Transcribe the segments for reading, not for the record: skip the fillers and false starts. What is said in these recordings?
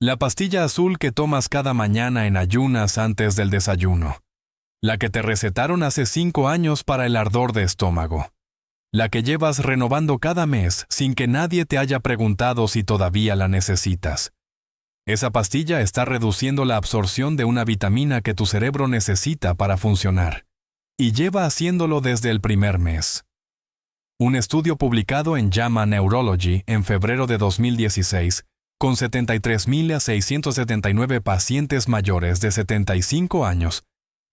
La pastilla azul que tomas cada mañana en ayunas antes del desayuno. La que te recetaron hace 5 años para el ardor de estómago. La que llevas renovando cada mes sin que nadie te haya preguntado si todavía la necesitas. Esa pastilla está reduciendo la absorción de una vitamina que tu cerebro necesita para funcionar. Y lleva haciéndolo desde el primer mes. Un estudio publicado en JAMA Neurology en febrero de 2016, con 73.679 pacientes mayores de 75 años,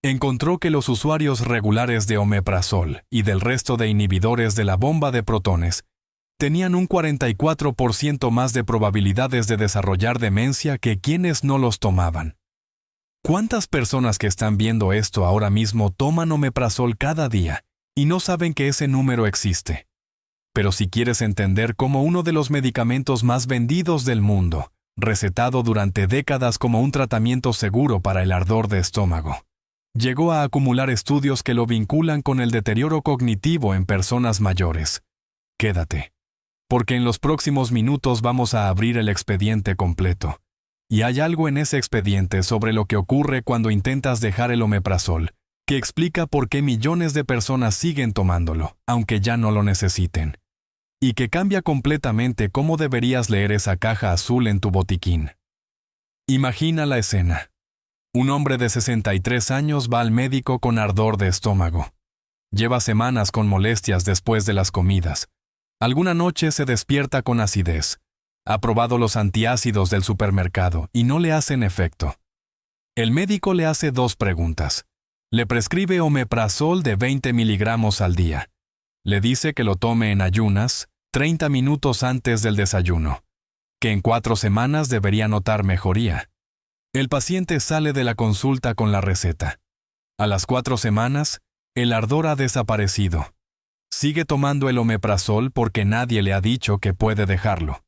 encontró que los usuarios regulares de omeprazol y del resto de inhibidores de la bomba de protones tenían un 44% más de probabilidades de desarrollar demencia que quienes no los tomaban. ¿Cuántas personas que están viendo esto ahora mismo toman omeprazol cada día y no saben que ese número existe? Pero si quieres entender cómo uno de los medicamentos más vendidos del mundo, recetado durante décadas como un tratamiento seguro para el ardor de estómago, llegó a acumular estudios que lo vinculan con el deterioro cognitivo en personas mayores. Quédate, porque en los próximos minutos vamos a abrir el expediente completo. Y hay algo en ese expediente sobre lo que ocurre cuando intentas dejar el omeprazol, que explica por qué millones de personas siguen tomándolo, aunque ya no lo necesiten. Y que cambia completamente cómo deberías leer esa caja azul en tu botiquín. Imagina la escena. Un hombre de 63 años va al médico con ardor de estómago. Lleva semanas con molestias después de las comidas. Alguna noche se despierta con acidez. Ha probado los antiácidos del supermercado y no le hacen efecto. El médico le hace 2 preguntas. Le prescribe omeprazol de 20 miligramos al día. Le dice que lo tome en ayunas, 30 minutos antes del desayuno. Que en 4 semanas debería notar mejoría. El paciente sale de la consulta con la receta. A las 4 semanas, el ardor ha desaparecido. Sigue tomando el omeprazol porque nadie le ha dicho que puede dejarlo.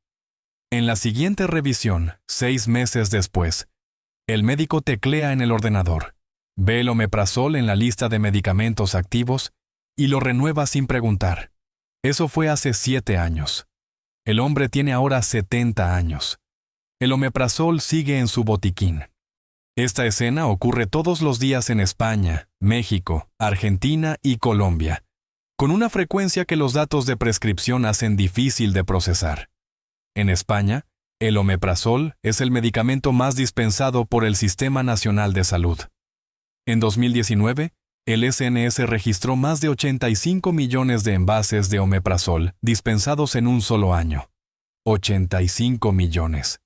En la siguiente revisión, 6 meses después, el médico teclea en el ordenador, ve el omeprazol en la lista de medicamentos activos y lo renueva sin preguntar. Eso fue hace 7 años. El hombre tiene ahora 70 años. El omeprazol sigue en su botiquín. Esta escena ocurre todos los días en España, México, Argentina y Colombia, con una frecuencia que los datos de prescripción hacen difícil de procesar. En España, el omeprazol es el medicamento más dispensado por el Sistema Nacional de Salud. En 2019, el SNS registró más de 85 millones de envases de omeprazol dispensados en un solo año. 85 millones.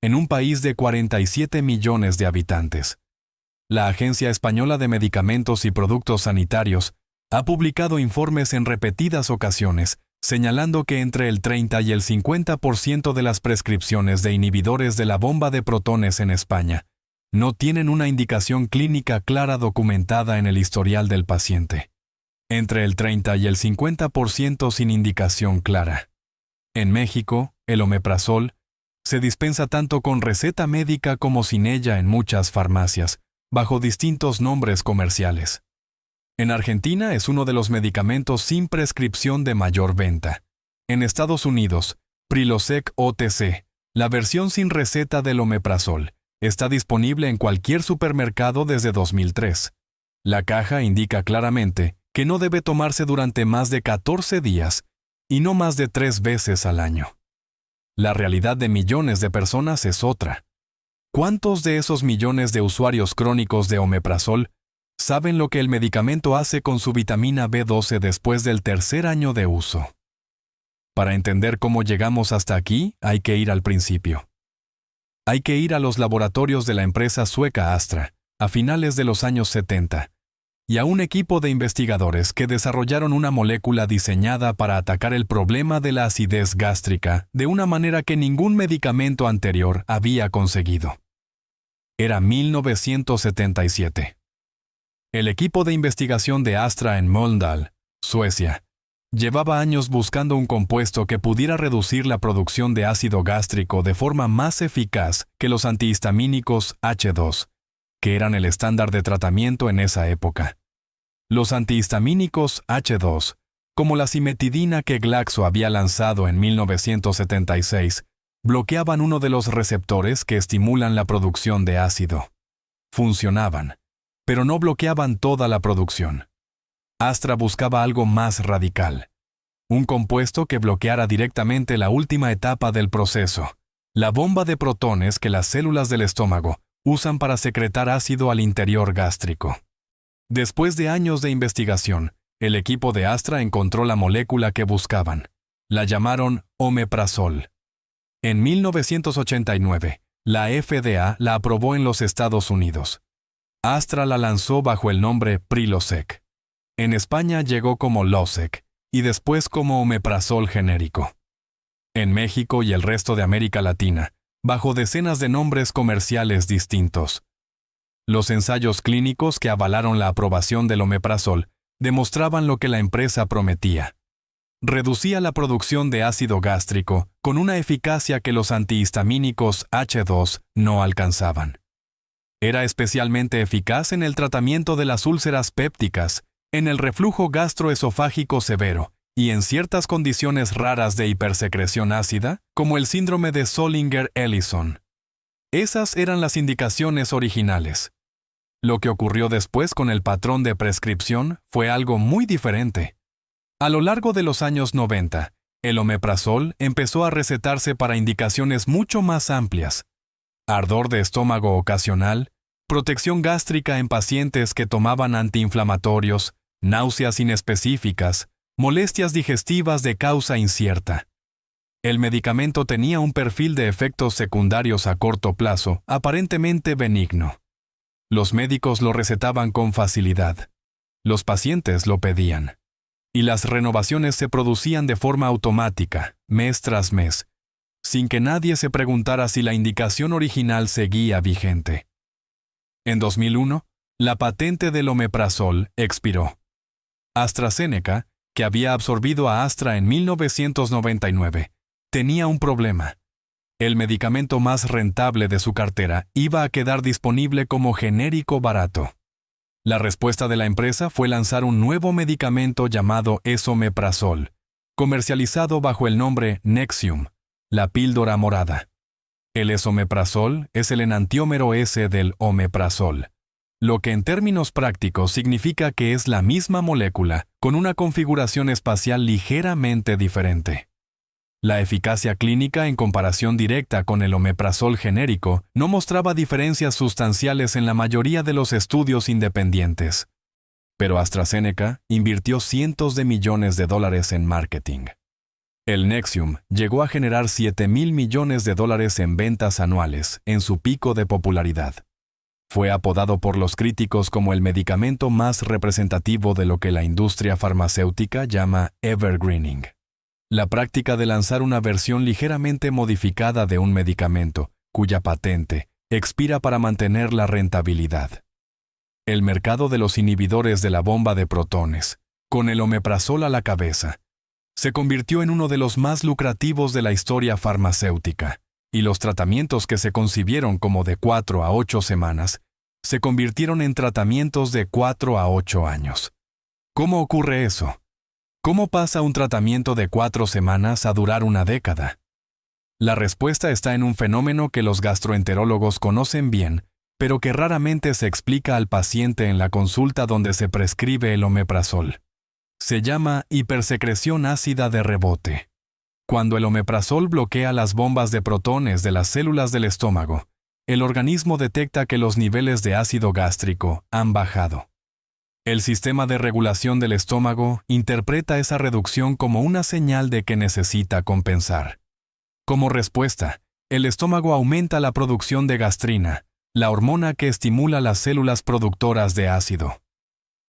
En un país de 47 millones de habitantes. La Agencia Española de Medicamentos y Productos Sanitarios ha publicado informes en repetidas ocasiones señalando que entre el 30 y el 50% de las prescripciones de inhibidores de la bomba de protones en España no tienen una indicación clínica clara documentada en el historial del paciente. Entre el 30 y el 50% sin indicación clara. En México, el omeprazol se dispensa tanto con receta médica como sin ella en muchas farmacias, bajo distintos nombres comerciales. En Argentina es uno de los medicamentos sin prescripción de mayor venta. En Estados Unidos, Prilosec OTC, la versión sin receta del omeprazol, está disponible en cualquier supermercado desde 2003. La caja indica claramente que no debe tomarse durante más de 14 días y no más de 3 veces al año. La realidad de millones de personas es otra. ¿Cuántos de esos millones de usuarios crónicos de omeprazol saben lo que el medicamento hace con su vitamina B12 después del 3er año de uso? Para entender cómo llegamos hasta aquí, hay que ir al principio. Hay que ir a los laboratorios de la empresa sueca Astra, a finales de los años 70, y a un equipo de investigadores que desarrollaron una molécula diseñada para atacar el problema de la acidez gástrica de una manera que ningún medicamento anterior había conseguido. Era 1977. El equipo de investigación de Astra en Mölndal, Suecia, llevaba años buscando un compuesto que pudiera reducir la producción de ácido gástrico de forma más eficaz que los antihistamínicos H2, que eran el estándar de tratamiento en esa época. Los antihistamínicos H2, como la cimetidina que Glaxo había lanzado en 1976, Bloqueaban uno de los receptores que estimulan la producción de ácido. Funcionaban, pero no bloqueaban toda la producción. Astra buscaba algo más radical. Un compuesto que bloqueara directamente la última etapa del proceso, la bomba de protones que las células del estómago usan para secretar ácido al interior gástrico. Después de años de investigación, el equipo de Astra encontró la molécula que buscaban. La llamaron omeprazol. En 1989, la FDA la aprobó en los Estados Unidos. Astra la lanzó bajo el nombre Prilosec. En España llegó como Losec y después como omeprazol genérico. En México y el resto de América Latina, bajo decenas de nombres comerciales distintos. Los ensayos clínicos que avalaron la aprobación del omeprazol demostraban lo que la empresa prometía. Reducía la producción de ácido gástrico con una eficacia que los antihistamínicos H2 no alcanzaban. Era especialmente eficaz en el tratamiento de las úlceras pépticas, en el reflujo gastroesofágico severo y en ciertas condiciones raras de hipersecreción ácida, como el síndrome de Zollinger-Ellison. Esas eran las indicaciones originales. Lo que ocurrió después con el patrón de prescripción fue algo muy diferente. A lo largo de los años 90, el omeprazol empezó a recetarse para indicaciones mucho más amplias. Ardor de estómago ocasional, protección gástrica en pacientes que tomaban antiinflamatorios, náuseas inespecíficas, molestias digestivas de causa incierta. El medicamento tenía un perfil de efectos secundarios a corto plazo, aparentemente benigno. Los médicos lo recetaban con facilidad. Los pacientes lo pedían. Y las renovaciones se producían de forma automática, mes tras mes, sin que nadie se preguntara si la indicación original seguía vigente. En 2001, la patente del omeprazol expiró. AstraZeneca, que había absorbido a Astra en 1999, tenía un problema. El medicamento más rentable de su cartera iba a quedar disponible como genérico barato. La respuesta de la empresa fue lanzar un nuevo medicamento llamado esomeprazol, comercializado bajo el nombre Nexium, la píldora morada. El esomeprazol es el enantiómero S del omeprazol, lo que en términos prácticos significa que es la misma molécula con una configuración espacial ligeramente diferente. La eficacia clínica en comparación directa con el omeprazol genérico no mostraba diferencias sustanciales en la mayoría de los estudios independientes. Pero AstraZeneca invirtió cientos de millones de dólares en marketing. El Nexium llegó a generar $7,000 millones en ventas anuales en su pico de popularidad. Fue apodado por los críticos como el medicamento más representativo de lo que la industria farmacéutica llama evergreening. La práctica de lanzar una versión ligeramente modificada de un medicamento, cuya patente expira para mantener la rentabilidad. El mercado de los inhibidores de la bomba de protones, con el omeprazol a la cabeza, se convirtió en uno de los más lucrativos de la historia farmacéutica, y los tratamientos que se concibieron como de 4 a 8 semanas se convirtieron en tratamientos de 4 a 8 años. ¿Cómo ocurre eso? ¿Cómo pasa un tratamiento de 4 semanas a durar una década? La respuesta está en un fenómeno que los gastroenterólogos conocen bien, pero que raramente se explica al paciente en la consulta donde se prescribe el omeprazol. Se llama hipersecreción ácida de rebote. Cuando el omeprazol bloquea las bombas de protones de las células del estómago, el organismo detecta que los niveles de ácido gástrico han bajado. El sistema de regulación del estómago interpreta esa reducción como una señal de que necesita compensar. Como respuesta, el estómago aumenta la producción de gastrina, la hormona que estimula las células productoras de ácido.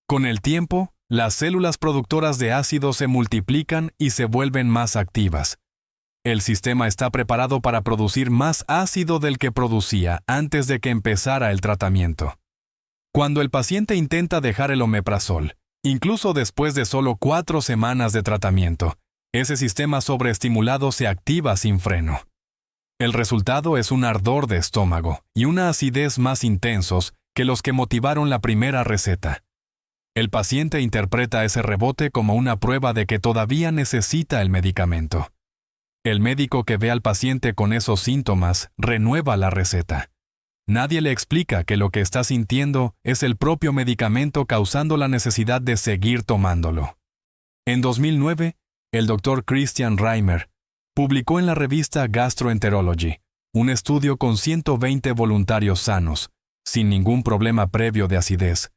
Con el tiempo, las células productoras de ácido se multiplican y se vuelven más activas. El sistema está preparado para producir más ácido del que producía antes de que empezara el tratamiento. Cuando el paciente intenta dejar el omeprazol, incluso después de solo 4 semanas de tratamiento, ese sistema sobreestimulado se activa sin freno. El resultado es un ardor de estómago y una acidez más intensos que los que motivaron la primera receta. El paciente interpreta ese rebote como una prueba de que todavía necesita el medicamento. El médico que ve al paciente con esos síntomas renueva la receta. Nadie le explica que lo que está sintiendo es el propio medicamento causando la necesidad de seguir tomándolo. En 2009, el Dr. Christian Reimer publicó en la revista Gastroenterology un estudio con 120 voluntarios sanos, sin ningún problema previo de acidez,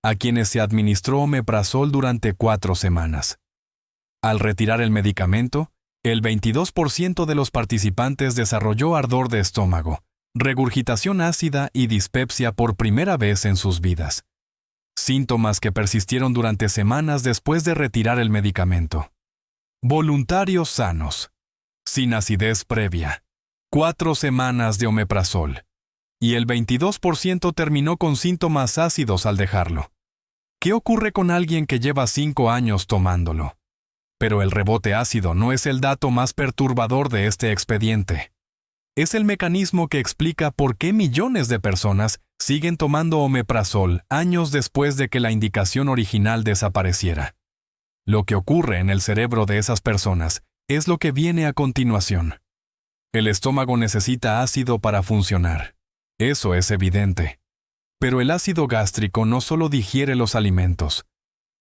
a quienes se administró omeprazol durante 4 semanas. Al retirar el medicamento, el 22% de los participantes desarrolló ardor de estómago, regurgitación ácida y dispepsia por primera vez en sus vidas. Síntomas que persistieron durante semanas después de retirar el medicamento. Voluntarios sanos, sin acidez previa, 4 semanas de omeprazol, y el 22% terminó con síntomas ácidos al dejarlo. ¿Qué ocurre con alguien que lleva 5 años tomándolo? Pero el rebote ácido no es el dato más perturbador de este expediente. Es el mecanismo que explica por qué millones de personas siguen tomando omeprazol años después de que la indicación original desapareciera. Lo que ocurre en el cerebro de esas personas es lo que viene a continuación. El estómago necesita ácido para funcionar. Eso es evidente. Pero el ácido gástrico no solo digiere los alimentos.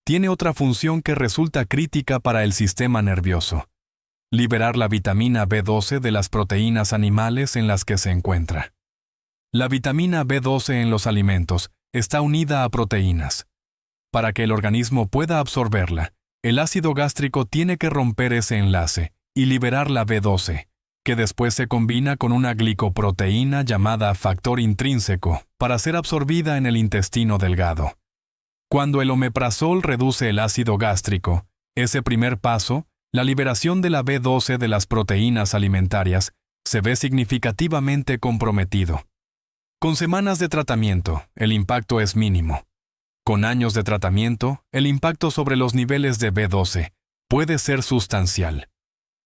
Tiene otra función que resulta crítica para el sistema nervioso: liberar la vitamina B12 de las proteínas animales en las que se encuentra. La vitamina B12 en los alimentos está unida a proteínas. Para que el organismo pueda absorberla, el ácido gástrico tiene que romper ese enlace y liberar la B12, que después se combina con una glicoproteína llamada factor intrínseco para ser absorbida en el intestino delgado. Cuando el omeprazol reduce el ácido gástrico, ese primer paso, la liberación de la B12 de las proteínas alimentarias, se ve significativamente comprometido. Con semanas de tratamiento, el impacto es mínimo. Con años de tratamiento, el impacto sobre los niveles de B12 puede ser sustancial.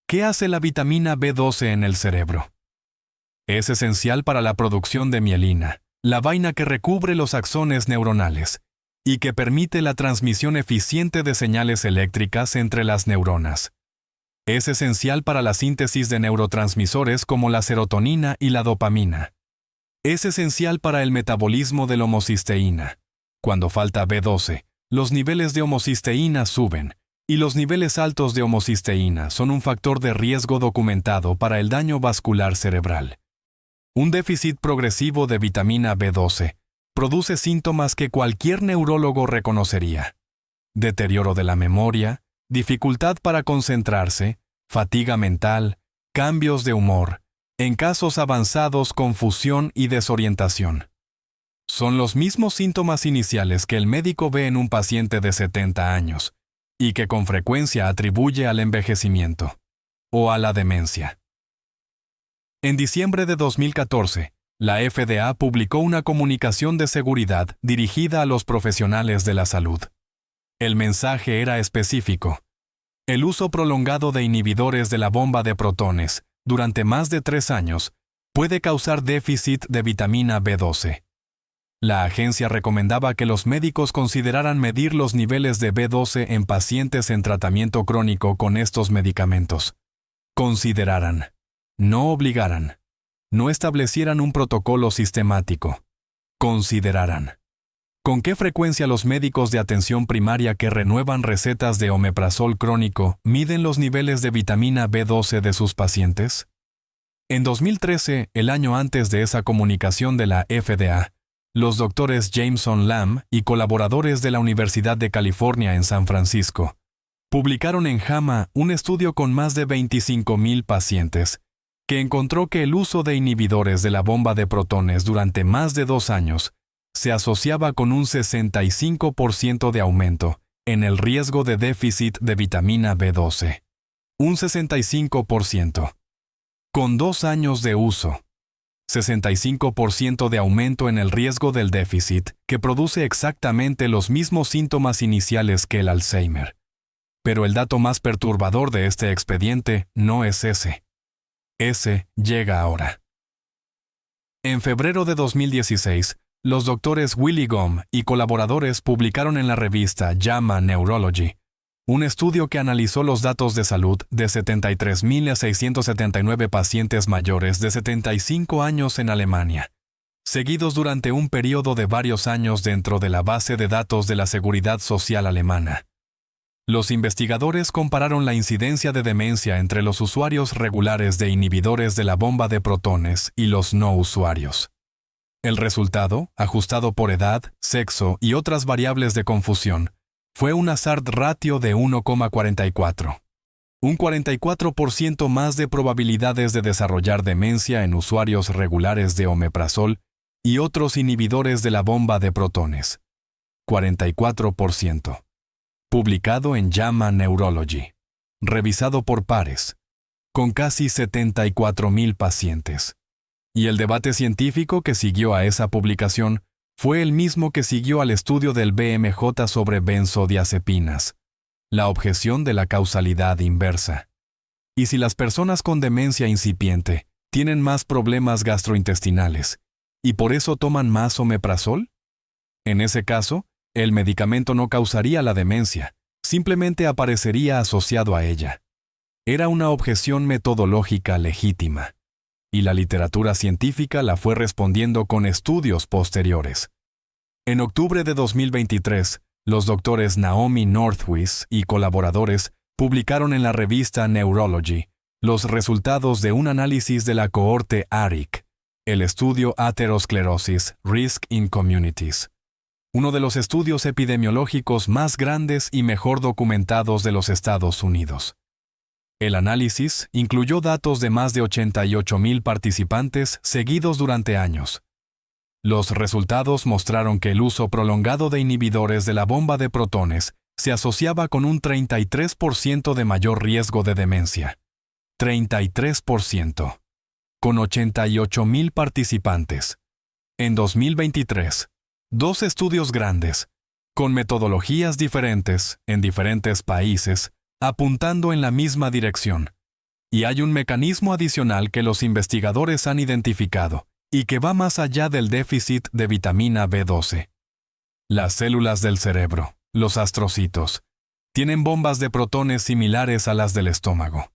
¿Qué hace la vitamina B12 en el cerebro? Es esencial para la producción de mielina, la vaina que recubre los axones neuronales, y que permite la transmisión eficiente de señales eléctricas entre las neuronas. Es esencial para la síntesis de neurotransmisores como la serotonina y la dopamina. Es esencial para el metabolismo de la homocisteína. Cuando falta B12, los niveles de homocisteína suben, y los niveles altos de homocisteína son un factor de riesgo documentado para el daño vascular cerebral. Un déficit progresivo de vitamina B12 produce síntomas que cualquier neurólogo reconocería: deterioro de la memoria, dificultad para concentrarse, fatiga mental, cambios de humor, en casos avanzados confusión y desorientación. Son los mismos síntomas iniciales que el médico ve en un paciente de 70 años, y que con frecuencia atribuye al envejecimiento o a la demencia. En diciembre de 2014, la FDA publicó una comunicación de seguridad dirigida a los profesionales de la salud. El mensaje era específico: el uso prolongado de inhibidores de la bomba de protones durante más de 3 años puede causar déficit de vitamina B12. La agencia recomendaba que los médicos consideraran medir los niveles de B12 en pacientes en tratamiento crónico con estos medicamentos. Consideraran, no obligaran, no establecieran un protocolo sistemático. Consideraran. ¿Con qué frecuencia los médicos de atención primaria que renuevan recetas de omeprazol crónico miden los niveles de vitamina B12 de sus pacientes? En 2013, el año antes de esa comunicación de la FDA, los doctores Jameson Lamb y colaboradores de la Universidad de California en San Francisco publicaron en JAMA un estudio con más de 25,000 pacientes que encontró que el uso de inhibidores de la bomba de protones durante más de 2 años se asociaba con un 65% de aumento en el riesgo de déficit de vitamina B12. Un 65%. Con 2 años de uso. 65% de aumento en el riesgo del déficit, que produce exactamente los mismos síntomas iniciales que el Alzheimer. Pero el dato más perturbador de este expediente no es ese. Ese llega ahora. En febrero de 2016, los doctores Willy Gom y colaboradores publicaron en la revista JAMA Neurology Un estudio que analizó los datos de salud de 73.679 pacientes mayores de 75 años en Alemania, seguidos durante un periodo de varios años dentro de la base de datos de la Seguridad Social alemana. Los investigadores compararon la incidencia de demencia entre los usuarios regulares de inhibidores de la bomba de protones y los no usuarios. El resultado, ajustado por edad, sexo y otras variables de confusión, fue un hazard ratio de 1,44. Un 44% más de probabilidades de desarrollar demencia en usuarios regulares de omeprazol y otros inhibidores de la bomba de protones. 44%. Publicado en JAMA Neurology. Revisado por pares. Con casi 74,000 pacientes. Y el debate científico que siguió a esa publicación fue el mismo que siguió al estudio del BMJ sobre benzodiazepinas. La objeción de la causalidad inversa. ¿Y si las personas con demencia incipiente tienen más problemas gastrointestinales y por eso toman más omeprazol? En ese caso, el medicamento no causaría la demencia, simplemente aparecería asociado a ella. Era una objeción metodológica legítima, y la literatura científica la fue respondiendo con estudios posteriores. En octubre de 2023, los doctores Naomi Northwiss y colaboradores publicaron en la revista Neurology los resultados de un análisis de la cohorte ARIC, el estudio Atherosclerosis Risk in Communities, uno de los estudios epidemiológicos más grandes y mejor documentados de los Estados Unidos. El análisis incluyó datos de más de 88,000 participantes seguidos durante años. Los resultados mostraron que el uso prolongado de inhibidores de la bomba de protones se asociaba con un 33% de mayor riesgo de demencia. 33%. Con 88,000 participantes. En 2023, 2 estudios grandes, con metodologías diferentes en diferentes países, apuntando en la misma dirección. Y hay un mecanismo adicional que los investigadores han identificado y que va más allá del déficit de vitamina B12. Las células del cerebro, los astrocitos, tienen bombas de protones similares a las del estómago.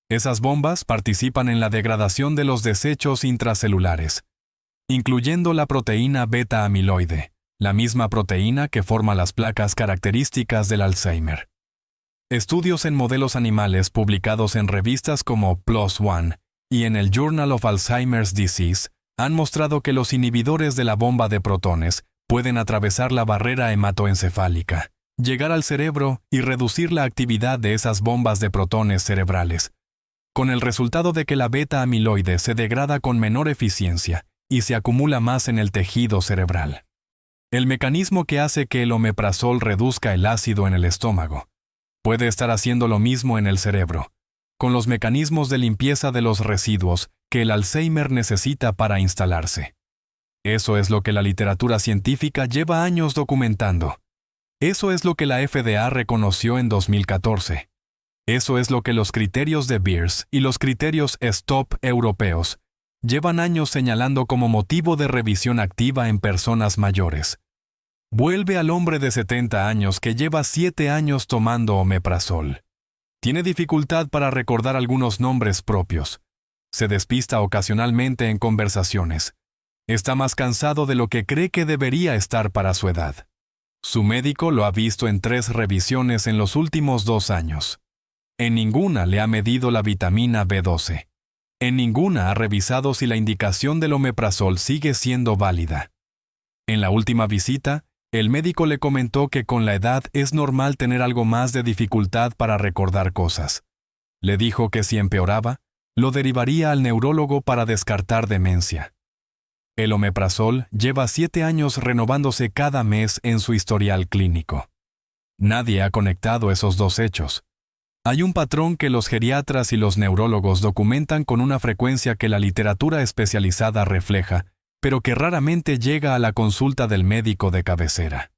Esas bombas participan en la degradación de los desechos intracelulares, incluyendo la proteína beta-amiloide, la misma proteína que forma las placas características del Alzheimer. Estudios en modelos animales publicados en revistas como PLOS ONE y en el Journal of Alzheimer's Disease han mostrado que los inhibidores de la bomba de protones pueden atravesar la barrera hematoencefálica, llegar al cerebro y reducir la actividad de esas bombas de protones cerebrales, con el resultado de que la beta-amiloide se degrada con menor eficiencia y se acumula más en el tejido cerebral. El mecanismo que hace que el omeprazol reduzca el ácido en el estómago puede estar haciendo lo mismo en el cerebro, con los mecanismos de limpieza de los residuos que el Alzheimer necesita para instalarse. Eso es lo que la literatura científica lleva años documentando. Eso es lo que la FDA reconoció en 2014. Eso es lo que los criterios de Beers y los criterios STOP europeos llevan años señalando como motivo de revisión activa en personas mayores. Vuelve al hombre de 70 años que lleva 7 años tomando omeprazol. Tiene dificultad para recordar algunos nombres propios. Se despista ocasionalmente en conversaciones. Está más cansado de lo que cree que debería estar para su edad. Su médico lo ha visto en 3 revisiones en los últimos 2 años. En ninguna le ha medido la vitamina B12. En ninguna ha revisado si la indicación del omeprazol sigue siendo válida. En la última visita, el médico le comentó que con la edad es normal tener algo más de dificultad para recordar cosas. Le dijo que si empeoraba, lo derivaría al neurólogo para descartar demencia. El omeprazol lleva 7 años renovándose cada mes en su historial clínico. Nadie ha conectado esos dos hechos. Hay un patrón que los geriatras y los neurólogos documentan con una frecuencia que la literatura especializada refleja, pero que raramente llega a la consulta del médico de cabecera.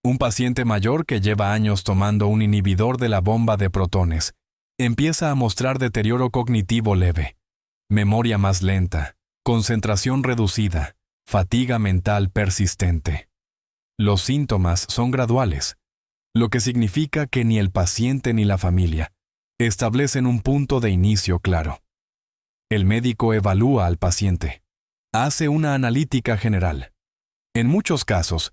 Un paciente mayor que lleva años tomando un inhibidor de la bomba de protones empieza a mostrar deterioro cognitivo leve, memoria más lenta, concentración reducida, fatiga mental persistente. Los síntomas son graduales. lo que significa que ni el paciente ni la familia establecen un punto de inicio claro. El médico evalúa al paciente. Hace una analítica general. En muchos casos,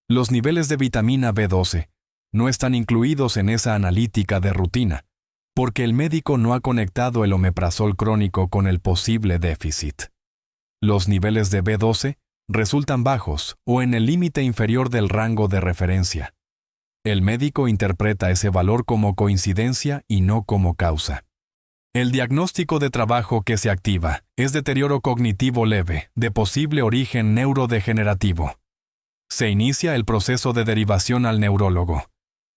los niveles de vitamina B12 no están incluidos en esa analítica de rutina, porque el médico no ha conectado el omeprazol crónico con el posible déficit. Los niveles de B12 resultan bajos o en el límite inferior del rango de referencia. El médico interpreta ese valor como coincidencia y no como causa. El diagnóstico de trabajo que se activa es deterioro cognitivo leve, de posible origen neurodegenerativo. Se inicia el proceso de derivación al neurólogo.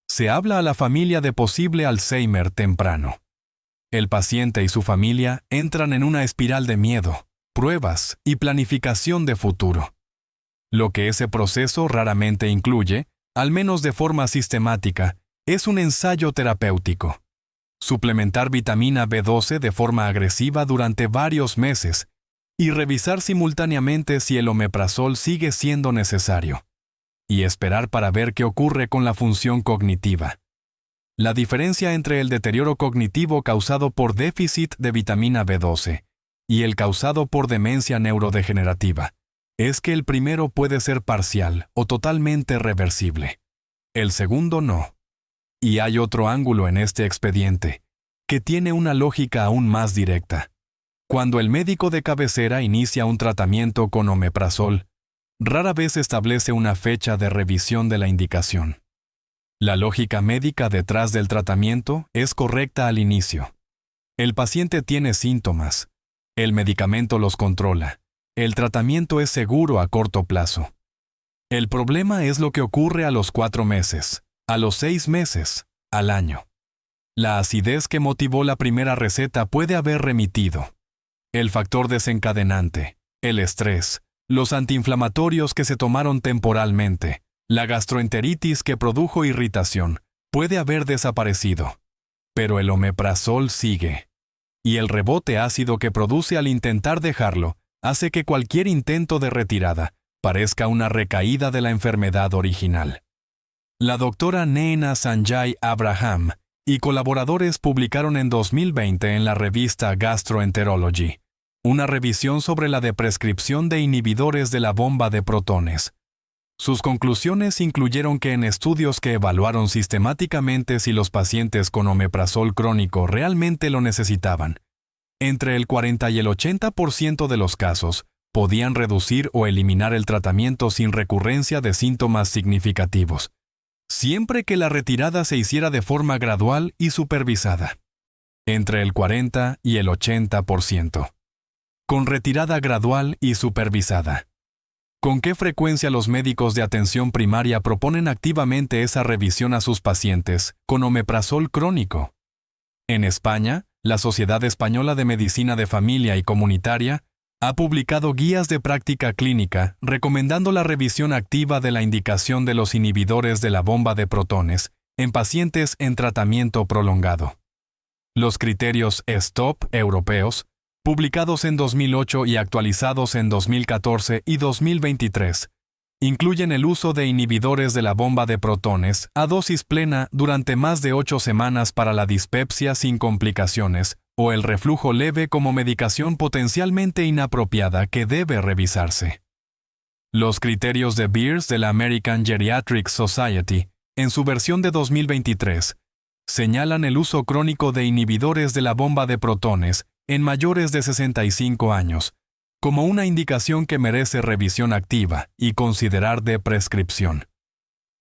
Se habla a la familia de posible Alzheimer temprano. El paciente y su familia entran en una espiral de miedo, pruebas y planificación de futuro. Lo que ese proceso raramente incluye, al menos de forma sistemática, es un ensayo terapéutico. Suplementar vitamina B12 de forma agresiva durante varios meses y revisar simultáneamente si el omeprazol sigue siendo necesario. Y esperar para ver qué ocurre con la función cognitiva. La diferencia entre el deterioro cognitivo causado por déficit de vitamina B12 y el causado por demencia neurodegenerativa es que el primero puede ser parcial o totalmente reversible. El segundo no. Y hay otro ángulo en este expediente, que tiene una lógica aún más directa. Cuando el médico de cabecera inicia un tratamiento con omeprazol, rara vez establece una fecha de revisión de la indicación. La lógica médica detrás del tratamiento es correcta al inicio. El paciente tiene síntomas. El medicamento los controla. El tratamiento es seguro a corto plazo. El problema es lo que ocurre a los 4 meses, a los 6 meses, al año. La acidez que motivó la primera receta puede haber remitido. El factor desencadenante, el estrés, los antiinflamatorios que se tomaron temporalmente, la gastroenteritis que produjo irritación, puede haber desaparecido. Pero el omeprazol sigue. Y el rebote ácido que produce al intentar dejarlo hace que cualquier intento de retirada parezca una recaída de la enfermedad original. La doctora Neena Sanjay Abraham y colaboradores publicaron en 2020 en la revista Gastroenterology una revisión sobre la deprescripción de inhibidores de la bomba de protones. Sus conclusiones incluyeron que en estudios que evaluaron sistemáticamente si los pacientes con omeprazol crónico realmente lo necesitaban, entre el 40 y el 80% de los casos podían reducir o eliminar el tratamiento sin recurrencia de síntomas significativos, siempre que la retirada se hiciera de forma gradual y supervisada. Entre el 40 y el 80%. Con retirada gradual y supervisada. ¿Con qué frecuencia los médicos de atención primaria proponen activamente esa revisión a sus pacientes con omeprazol crónico? En España, la Sociedad Española de Medicina de Familia y Comunitaria ha publicado guías de práctica clínica recomendando la revisión activa de la indicación de los inhibidores de la bomba de protones en pacientes en tratamiento prolongado. Los criterios STOP europeos, publicados en 2008 y actualizados en 2014 y 2023, incluyen el uso de inhibidores de la bomba de protones a dosis plena durante más de 8 semanas para la dispepsia sin complicaciones o el reflujo leve como medicación potencialmente inapropiada que debe revisarse. Los criterios de Beers de la American Geriatric Society, en su versión de 2023, señalan el uso crónico de inhibidores de la bomba de protones en mayores de 65 años, como una indicación que merece revisión activa y considerar de prescripción.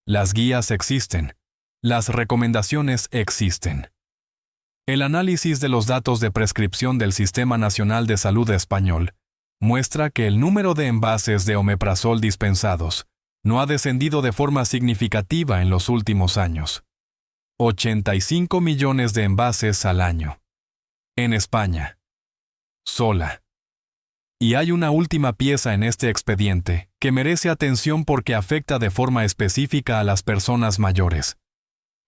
Las guías existen. Las recomendaciones existen. El análisis de los datos de prescripción del Sistema Nacional de Salud Español muestra que el número de envases de omeprazol dispensados no ha descendido de forma significativa en los últimos años. 85 millones de envases al año. En España. Sola. Y hay una última pieza en este expediente que merece atención porque afecta de forma específica a las personas mayores.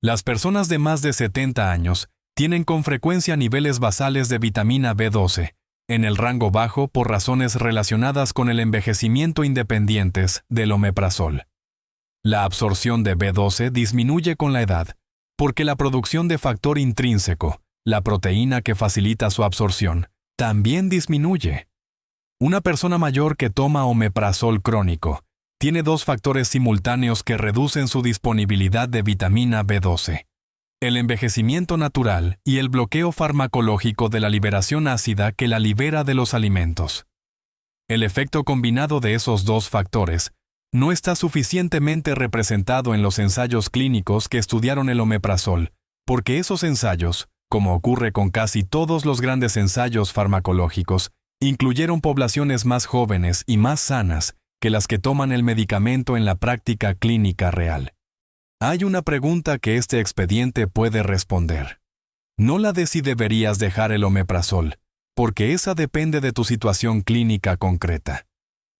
Las personas de más de 70 años tienen con frecuencia niveles basales de vitamina B12, en el rango bajo por razones relacionadas con el envejecimiento independientes del omeprazol. La absorción de B12 disminuye con la edad, porque la producción de factor intrínseco, la proteína que facilita su absorción, también disminuye. Una persona mayor que toma omeprazol crónico tiene dos factores simultáneos que reducen su disponibilidad de vitamina B12: el envejecimiento natural y el bloqueo farmacológico de la liberación ácida que la libera de los alimentos. El efecto combinado de esos dos factores no está suficientemente representado en los ensayos clínicos que estudiaron el omeprazol, porque esos ensayos, como ocurre con casi todos los grandes ensayos farmacológicos, incluyeron poblaciones más jóvenes y más sanas que las que toman el medicamento en la práctica clínica real. Hay una pregunta que este expediente puede responder. No la de si deberías dejar el omeprazol, porque esa depende de tu situación clínica concreta,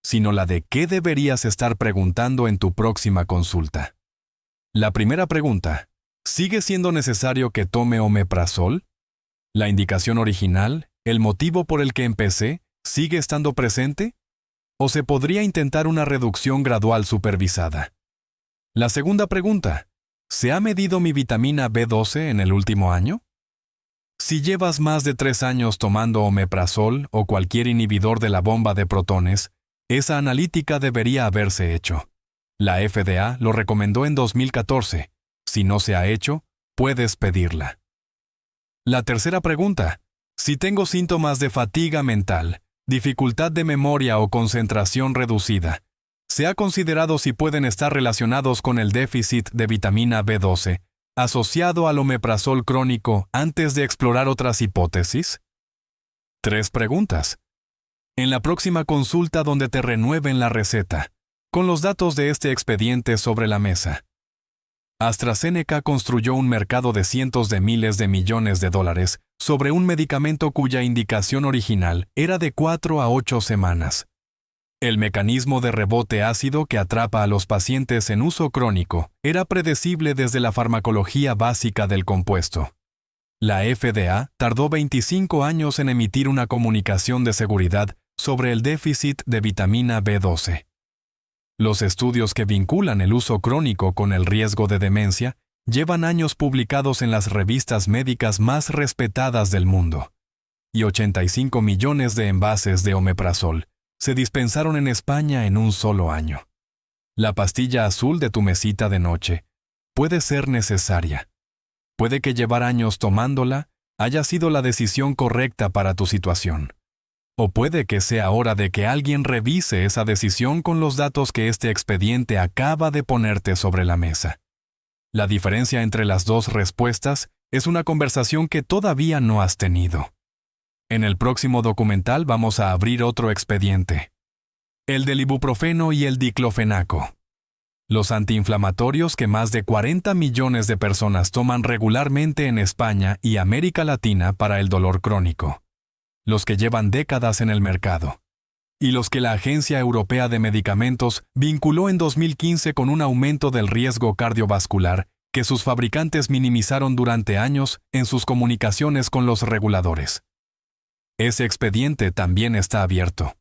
sino la de qué deberías estar preguntando en tu próxima consulta. La primera pregunta: ¿sigue siendo necesario que tome omeprazol? ¿La indicación original, el motivo por el que empecé, sigue estando presente? ¿O se podría intentar una reducción gradual supervisada? La segunda pregunta: ¿se ha medido mi vitamina B12 en el último año? Si llevas más de 3 años tomando omeprazol o cualquier inhibidor de la bomba de protones, esa analítica debería haberse hecho. La FDA lo recomendó en 2014. Si no se ha hecho, puedes pedirla. La tercera pregunta: si tengo síntomas de fatiga mental, dificultad de memoria o concentración reducida, ¿se ha considerado si pueden estar relacionados con el déficit de vitamina B12 asociado al omeprazol crónico antes de explorar otras hipótesis? 3 preguntas. En la próxima consulta donde te renueven la receta, con los datos de este expediente sobre la mesa. AstraZeneca construyó un mercado de cientos de miles de millones de dólares sobre un medicamento cuya indicación original era de 4 a 8 semanas. El mecanismo de rebote ácido que atrapa a los pacientes en uso crónico era predecible desde la farmacología básica del compuesto. La FDA tardó 25 años en emitir una comunicación de seguridad sobre el déficit de vitamina B12. Los estudios que vinculan el uso crónico con el riesgo de demencia llevan años publicados en las revistas médicas más respetadas del mundo. Y 85 millones de envases de omeprazol se dispensaron en España en un solo año. La pastilla azul de tu mesita de noche puede ser necesaria. Puede que llevar años tomándola haya sido la decisión correcta para tu situación. O puede que sea hora de que alguien revise esa decisión con los datos que este expediente acaba de ponerte sobre la mesa. La diferencia entre las dos respuestas es una conversación que todavía no has tenido. En el próximo documental vamos a abrir otro expediente: el del ibuprofeno y el diclofenaco. Los antiinflamatorios que más de 40 millones de personas toman regularmente en España y América Latina para el dolor crónico. Los que llevan décadas en el mercado. Y los que la Agencia Europea de Medicamentos vinculó en 2015 con un aumento del riesgo cardiovascular que sus fabricantes minimizaron durante años en sus comunicaciones con los reguladores. Ese expediente también está abierto.